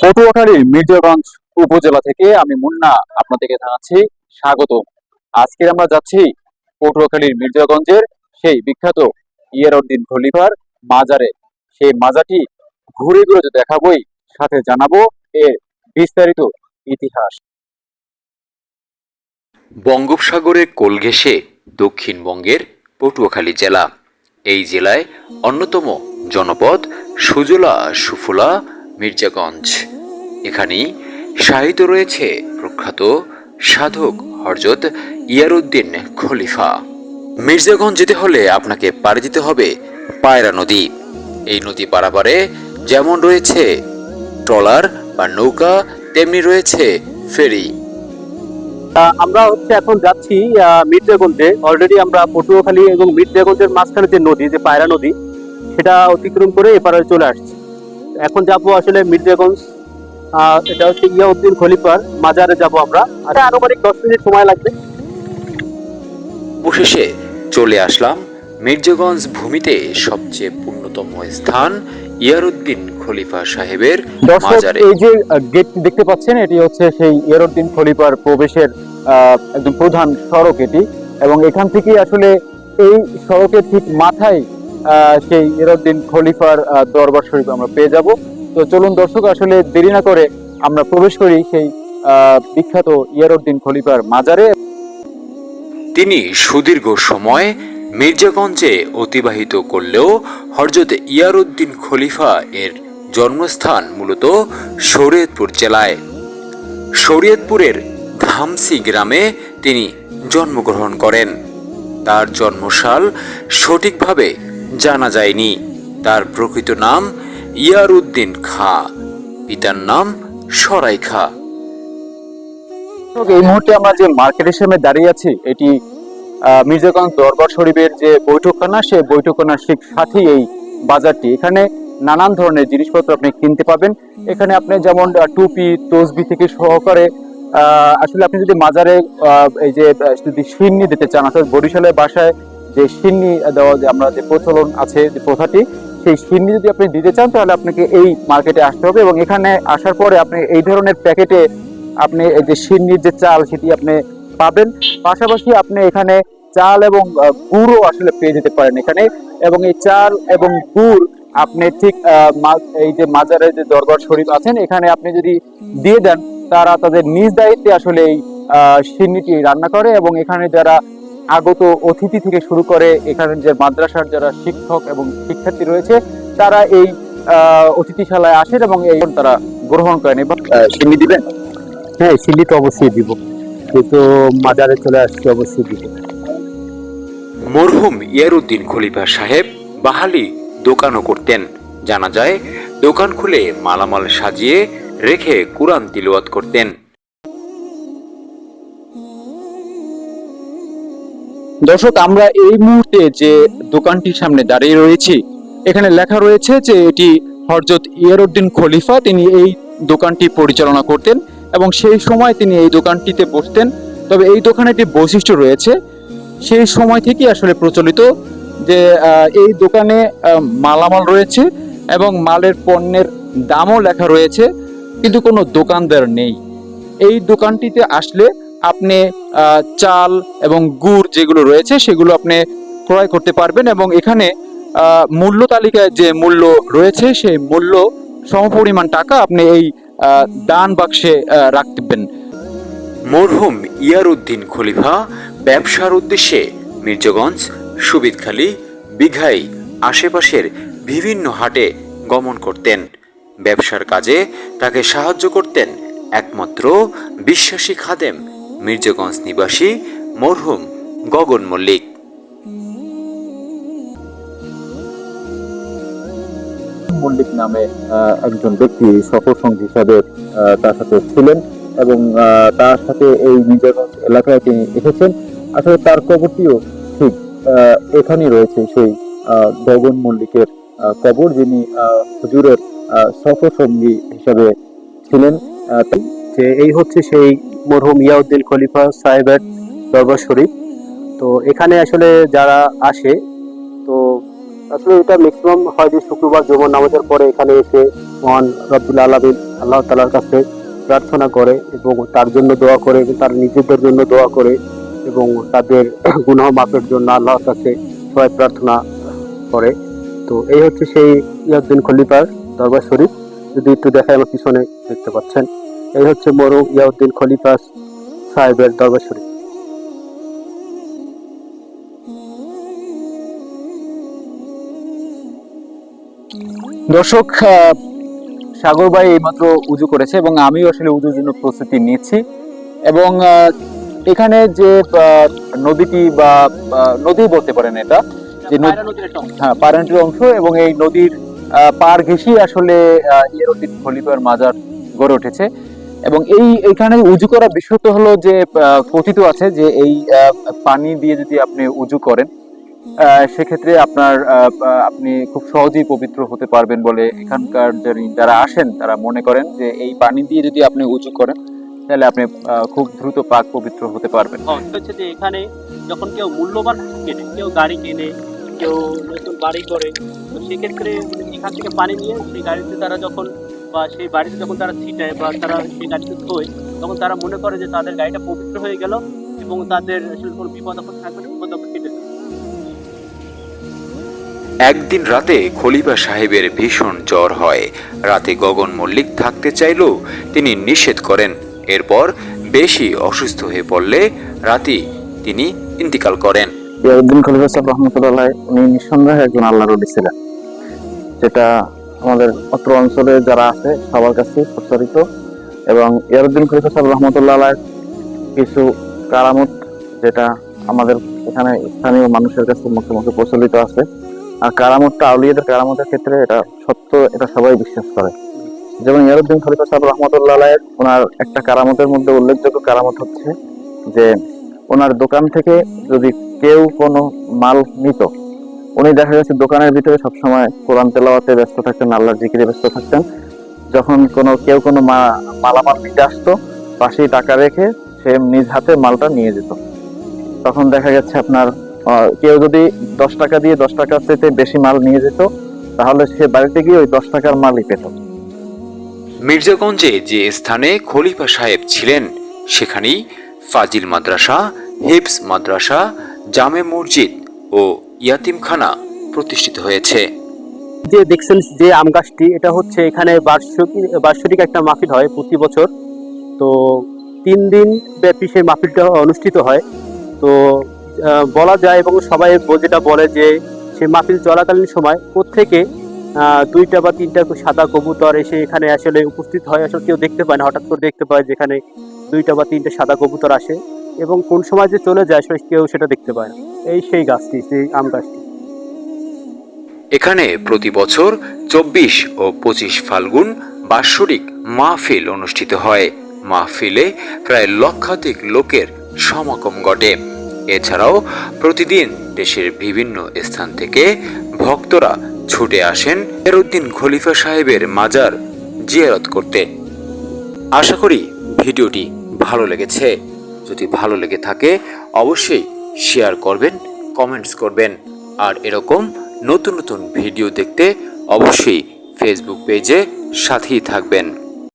পটুয়াখালীর মির্জাগঞ্জ উপজেলা থেকে আমি মুন্না আপনাদেরকে জানাচ্ছি স্বাগত। আজকে আমরা যাচ্ছি পটুয়াখালীর মির্জাগঞ্জের সেই বিখ্যাত ইয়ারউদ্দিন খলিফার মাজারে। সেই মাজারটি ঘুরে ঘুরে তো দেখাবোই, সাথে জানাবো এর বিস্তারিত ইতিহাস। বঙ্গোপসাগরের কোল ঘেঁষে দক্ষিণবঙ্গের পটুয়াখালী জেলা। এই জেলায় অন্যতম জনপদ সুজলা সুফলা মির্জাগঞ্জ। এখানেই শায়িত রয়েছে প্রখ্যাত সাধক হযরত ইয়ারউদ্দিন খলিফা। মির্জাগঞ্জ যেতে হলে আপনাকে পাড়ি দিতে হবে পায়রা নদী। এই নদী পারাপারে যেমন রয়েছে ট্রলার বা নৌকা, তেমনি রয়েছে ফেরি। আমরা এখন যাচ্ছি মির্জাগঞ্জে। অলরেডি আমরা পটুয়াখালী এবং মির্জাগঞ্জের মাঝখানে যে নদী, যে পায়রা নদী, সেটা অতিক্রম করে এপারে চলে আসছি। এখন যাবো আসলে মির্জাগঞ্জ। এটা হচ্ছে ইয়ারউদ্দিন খলিফার মাজারে যাব আমরা। আনুমানিক 10 মিনিট সময় লাগবে। অবশেষে চলে আসলাম মির্জাগঞ্জ ভূমিতে সবচেয়ে পুণ্যতম স্থান ইয়ারউদ্দিন খলিফা সাহেবের মাজারে। এই যে গেট দেখতে পাচ্ছেন, এটি হচ্ছে সেই ইয়ারউদ্দিন খলিফার প্রবেশের একদম প্রধান সড়ক এটি, এবং এখান থেকে আসলে এই সড়কের ঠিক মাথায় সেই ইয়ারউদ্দিন খলিফার দরবার শরীফ আমরা পেয়ে যাব। তো চলুন দর্শক, আসলে দেরি না করে আমরা প্রবেশ করি সেই বিখ্যাত ইয়ারউদ্দিন খলিফার মাজারে। তিনি সুদীর্ঘ সময় মির্জাগঞ্জে অতিবাহিত করলেও হযরত ইয়ারউদ্দিন খলিফা এর জন্মস্থান মূলত শরীয়তপুর জেলায়। শরীয়তপুরের ধামসি গ্রামে তিনি জন্মগ্রহণ করেন। তার জন্মসাল সঠিকভাবে জানা যায়নি। তার প্রকৃত নাম ইয়ারউদ্দিন খাঁ, পিতার নাম সরাই খাঁ। এই মুহূর্তে আমরা যে মার্কেটের সামনে দাঁড়িয়ে আছি, এটি মির্জাগঞ্জ দরবার শরীফের যে বৈঠকখানা, সেই বৈঠকখানার ঠিক সাথেই এই বাজারটি। এখানে নানান ধরনের জিনিসপত্র আপনি কিনতে পাবেন। এখানে আপনি যেমন টুপি, তসবি থেকে সহকারে আসলে আপনি যদি মাজারে এই যে যদি সিন্নি দিতে চান, আসলে বরিশালের বাসায় যে সিন্নি দেওয়া, যে আমরা যে প্রচলন আছে, যে প্রথাটি, সেই সিন্নি যদি আপনি দিতে চান তাহলে আপনাকে এই মার্কেটে আসতে হবে, এবং এখানে আসার পরে আপনি এই ধরনের প্যাকেটে আপনি এই যে সিন্নির যে চাল, সেটি আপনি পাবেন। পাশাপাশি আপনি এখানে চাল এবং গুড়ও আসলে পেয়ে যেতে পারেন এখানে। এবং এই চাল এবং গুড় আপনি ঠিক এই যে মাজারের যে দরবার শরীফ আছেন, এখানে আপনি যদি দিয়ে দেন, তারা তাদের নিজ দায়িত্বে আসলে এই সিন্নিটি রান্না করে। এবং এখানে যারা আগত অতিথি থেকে শুরু করে এখানে যে মাদ্রাসার যারা শিক্ষক এবং শিক্ষার্থী রয়েছে, তারা এই অতিথিশালায় আসেন এবং এই তারা গ্রহণ করেন। এবং সিন্নি দিবেন? হ্যাঁ, সিন্নি তো অবশ্যই দিব, কিন্তু মাজারে চলে আসছে, অবশ্যই দিব। মরহুম ইয়ারউদ্দিন খলিফা সাহেব বাহালি দোকানও করতেন। জানা যায় দোকান খুলে মালামাল সাজিয়ে রেখে কুরআন তিলাওয়াত করতেন। দর্শক, আমরা এই মুহূর্তে যে দোকানটির সামনে দাঁড়িয়ে রয়েছি, এখানে লেখা রয়েছে যে এটি হযরত ইয়ারউদ্দিন খলিফা, তিনি এই দোকানটি পরিচালনা করতেন এবং সেই সময় তিনি এই দোকানটিতে বসতেন। তবে এই দোকানে একটি বৈশিষ্ট্য রয়েছে, সেই সময় থেকেই আসলে প্রচলিত, যে এই দোকানে মালামাল রয়েছে এবং মালের পণ্যের দামও লেখা রয়েছে, কিন্তু কোনো দোকানদার নেই। এই দোকানটিতে আসলে আপনি চাল এবং গুড় যেগুলো রয়েছে সেগুলো আপনি ক্রয় করতে পারবেন, এবং এখানে মূল্য তালিকায় যে মূল্য রয়েছে সেই মূল্য সমপরিমাণ টাকা আপনি এই দান বাক্সে রাখবেন। মরহুম ইয়ারউদ্দিন খলিফা ব্যবসার উদ্দেশ্যে মির্জাগঞ্জ, সুবিদখালী, বিঘাই আশেপাশের বিভিন্ন হাটে গমন করতেন। ব্যবসার কাজে তাকে সাহায্য করতেন একমাত্র বিশ্বাসী খাদেম মির্জাগঞ্জ নিবাসী মরহুম গগন মল্লিক। মল্লিক নামে একজন ব্যক্তি সফর সঙ্গী হিসাবে তার সাথে ছিলেন এবং তার সাথে এই মির্জাগঞ্জ এলাকায় তিনি এসেছেন। আসলে তার কবরটিও ঠিক এখানেই রয়েছে, সেই গগন মল্লিকের কবর, যিনি হুজুরের সফর সঙ্গী হিসাবে ছিলেন। যে এই হচ্ছে সেই মরহুম ইয়াউদ্দিন খলিফা সাহেবের দরবার শরীফ। তো এখানে আসলে যারা আসে, তো আসলে এটা ম্যাক্সিমাম হয় যে শুক্রবার জুমার নামাজের পরে এখানে এসে মহান রব্বুল আলামিন আল্লাহ তাআলার কাছে প্রার্থনা করে এবং তার জন্য দোয়া করে এবং তার নিজেদের জন্য দোয়া করে এবং তাদের গুনাহ মাফের জন্য আল্লাহর কাছে সবাই প্রার্থনা করে। তো এই হচ্ছে সেই ইয়াউদ্দিন খলিফার দরবার শরীফ। যদি একটু দেখায়, আমার পিছনে দেখতে পাচ্ছেন, এই হচ্ছে মরহুম ইয়াউদ্দিন খলিফা সাহেবের দরবার শরীফ। দর্শক, সাগর ভাই এইমাত্র উজু করেছে এবং আমিও আসলে উজুর জন্য প্রস্তুতি নিচ্ছি এবং এখানে যে নদীটি বা নদী বলতে পারেন, এটা যে হ্যাঁ পায়রা নদীর অংশ এবং এই নদীর পার ঘেঁষেই আসলে ইয়াউদ্দিন খলিফার মাজার গড়ে উঠেছে। এবং এইখানে উজু করার বিষয় তো হলো যে কথিত আছে যে এই পানি দিয়ে যদি আপনি উজু করেন সেক্ষেত্রে আপনি খুব সহজেই পবিত্র হতে পারবেন বলে এখানকার যারা আসেন তারা মনে করেন যে এই পানি দিয়ে যদি আপনি উজু করেন তাহলে আপনি খুব দ্রুত পাক পবিত্র হতে পারবেন। হচ্ছে যে এখানে যখন কেউ মূল্যবান কেনে, কেউ গাড়ি কেনে, কেউ নতুন বাড়ি করে, তো সেক্ষেত্রে এখান থেকে পানি নিয়ে সেই গাড়িতে তারা যখন বা সেই বাড়িতে যখন তারা ছিটায় বা তারা সেই গাড়িতে থোয়, তখন তারা মনে করে যে তাদের গাড়িটা পবিত্র হয়ে গেল এবং তাদের আসলে কোনো বিপদ আপদ থাকবে না, বিপদ আপদ কেটে যাবে। একদিন রাতে খলিফা সাহেবের ভীষণ জ্বর হয়। রাতে গগন মল্লিক থাকতে চাইলেও তিনি নিষেধ করেন। এরপর বেশি অসুস্থ হয়ে পড়লে রাতেই তিনি ইন্তিকাল করেন। ইয়াউদ্দিন খলিফা সাহেব রহমতুল্লাহ উনি নিঃসন্দেহে একজন আল্লাহর ওলি ছিলেন, যেটা আমাদের অত্র অঞ্চলে যারা আছে সবার কাছে প্রচারিত। এবং ইয়াউদ্দিন খলিফা সাহেব রহমতুল্লাহ কিছু কারামত, যেটা আমাদের এখানে স্থানীয় মানুষের কাছে মুখে মুখে প্রচলিত আছে। আর কারামতটা আউলিয়াদের কারামতের ক্ষেত্রে এটা সত্য, এটা সবাই বিশ্বাস করে। যেমন ইয়াউদ্দিন খলিফা সাহেব রহমতুল্লাহ ওনার একটা কারামতের মধ্যে উল্লেখযোগ্য কারামত হচ্ছে যে ওনার দোকান থেকে যদি কেউ কোনো মাল নিত, উনি দেখা গেছে দোকানের ভিতরে সবসময় কোরআন তেলাওয়াতে ব্যস্ত থাকতেন, আল্লাহর জিকিরে ব্যস্ত থাকতেন। যখন কেউ কোনো মালামাল নিতে আসতো, পাশেই টাকা রেখে সে নিজ হাতে মালটা নিয়ে যেত। তখন দেখা গেছে আপনার কেউ যদি 10 টাকা দিয়ে 10 টাকার চাইতে বেশি মাল নিয়ে যেত, তাহলে সে বাড়িতে গিয়ে ওই 10 টাকার মালই পেত। মির্জাগঞ্জে যে স্থানে খলিফা সাহেব ছিলেন সেখানেই ফাজিল মাদ্রাসা, হিফজ মাদ্রাসা, জামে মসজিদ ও ইয়াতিমখানা প্রতিষ্ঠিত হয়েছে। যে দেখছেন যে আম গাছটি, এটা হচ্ছে এখানে বার্ষিক একটা মাহফিল হয় প্রতি বছর। তো 3 দিন ব্যাপী সেই মাহফিলটা অনুষ্ঠিত হয়। তো বলা যায় এবং সবাই যেটা বলে যে সেই মাহফিল চলাকালীন সময় প্রত্যেকে 2টা বা 3টা সাদা কবুতর এসে এখানে আসলে উপস্থিত হয়। আসলে কেউ দেখতে পায় না, হঠাৎ করে দেখতে পায় যেখানে 2টা বা 3টে সাদা কবুতর আসে এবং কোন সময় যে চলে যায় আসলে কেউ সেটা দেখতে পায় না। এই সেই গাছটি, সেই আম গাছটি। এখানে প্রতি বছর 24 ও 25 ফাল্গুন বাৎসরিক মাহফিল অনুষ্ঠিত হয়। মাহফিলে প্রায় লক্ষাধিক লোকের সমাগম ঘটে। এছাড়াও প্রতিদিন দেশের বিভিন্ন স্থান থেকে ভক্তরা ছুটে আসেন ইয়াউদ্দিন খলিফা সাহেবের মাজার জিয়ারত করতে। আশা করি ভিডিওটি ভালো লেগেছে। যদি ভালো লেগে থাকে অবশ্যই শেয়ার করবেন, কমেন্টস করবেন। আর এরকম নতুন নতুন ভিডিও দেখতে অবশ্যই ফেসবুক পেজে সাথেই থাকবেন।